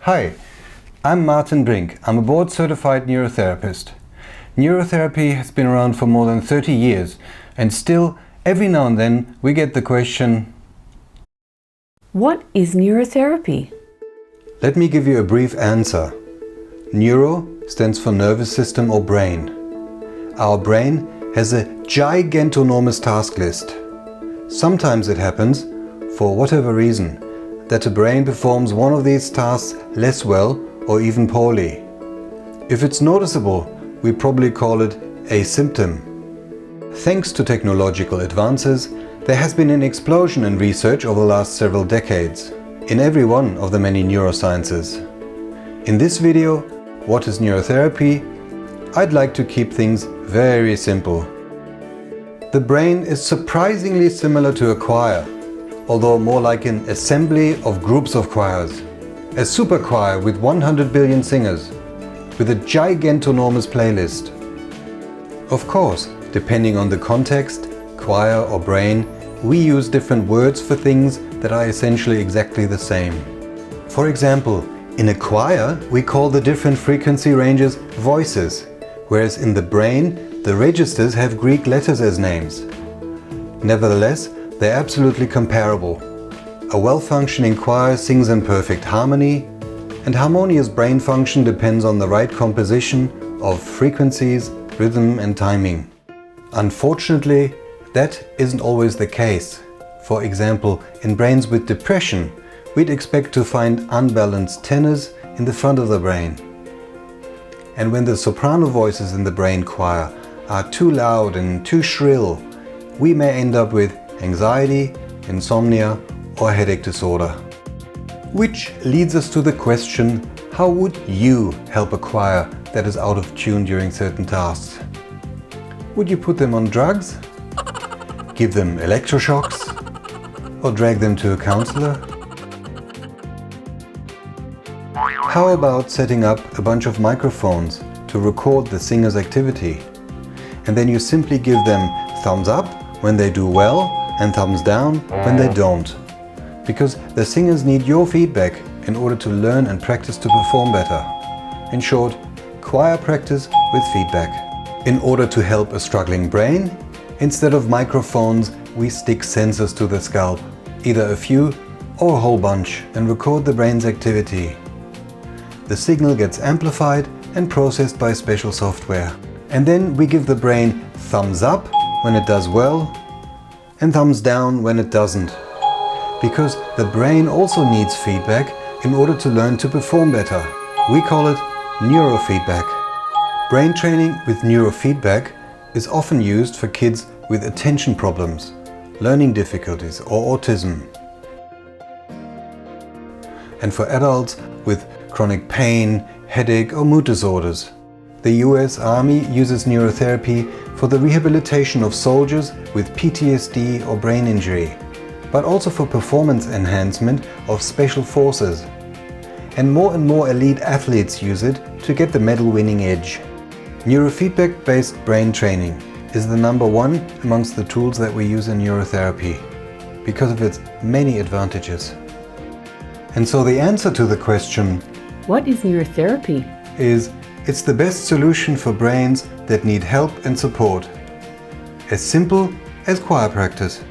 Hi, I'm Martin Brink. I'm a board-certified neurotherapist. Neurotherapy has been around for more than 30 years, and still, every now and then, we get the question, what is neurotherapy? Let me give you a brief answer. Neuro stands for nervous system or brain. Our brain has a gigantonormous task list. Sometimes it happens, for whatever reason, that the brain performs one of these tasks less well or even poorly. If it's noticeable, we probably call it a symptom. Thanks to technological advances, there has been an explosion in research over the last several decades, in every one of the many neurosciences. In this video, What is Neurotherapy?, I'd like to keep things very simple. The brain is surprisingly similar to a choir, although more like an assembly of groups of choirs. A super choir with 100 billion singers, with a gigantonormous playlist. Of course, depending on the context, choir or brain, we use different words for things that are essentially exactly the same. For example, in a choir we call the different frequency ranges voices, whereas in the brain the registers have Greek letters as names. Nevertheless, they're absolutely comparable. A well-functioning choir sings in perfect harmony, and harmonious brain function depends on the right composition of frequencies, rhythm and timing. Unfortunately, that isn't always the case. For example, in brains with depression, we'd expect to find unbalanced tenors in the front of the brain. And when the soprano voices in the brain choir are too loud and too shrill, we may end up with anxiety, insomnia or headache disorder. Which leads us to the question, how would you help a choir that is out of tune during certain tasks? Would you put them on drugs? Give them electroshocks? Or drag them to a counselor? How about setting up a bunch of microphones to record the singer's activity? And then you simply give them thumbs up when they do well and thumbs down when they don't. Because the singers need your feedback in order to learn and practice to perform better. In short, choir practice with feedback. In order to help a struggling brain, instead of microphones, we stick sensors to the scalp, either a few or a whole bunch, and record the brain's activity. The signal gets amplified and processed by special software. And then we give the brain thumbs up when it does well, and thumbs down when it doesn't. Because the brain also needs feedback in order to learn to perform better. We call it neurofeedback. Brain training with neurofeedback is often used for kids with attention problems, learning difficulties or autism. And for adults with chronic pain, headache or mood disorders. The US Army uses neurotherapy for the rehabilitation of soldiers with PTSD or brain injury, but also for performance enhancement of special forces. And more elite athletes use it to get the medal-winning edge. Neurofeedback-based brain training is the #1 amongst the tools that we use in neurotherapy because of its many advantages. And so the answer to the question, What is neurotherapy? is it's the best solution for brains that need help and support. As simple as choir practice.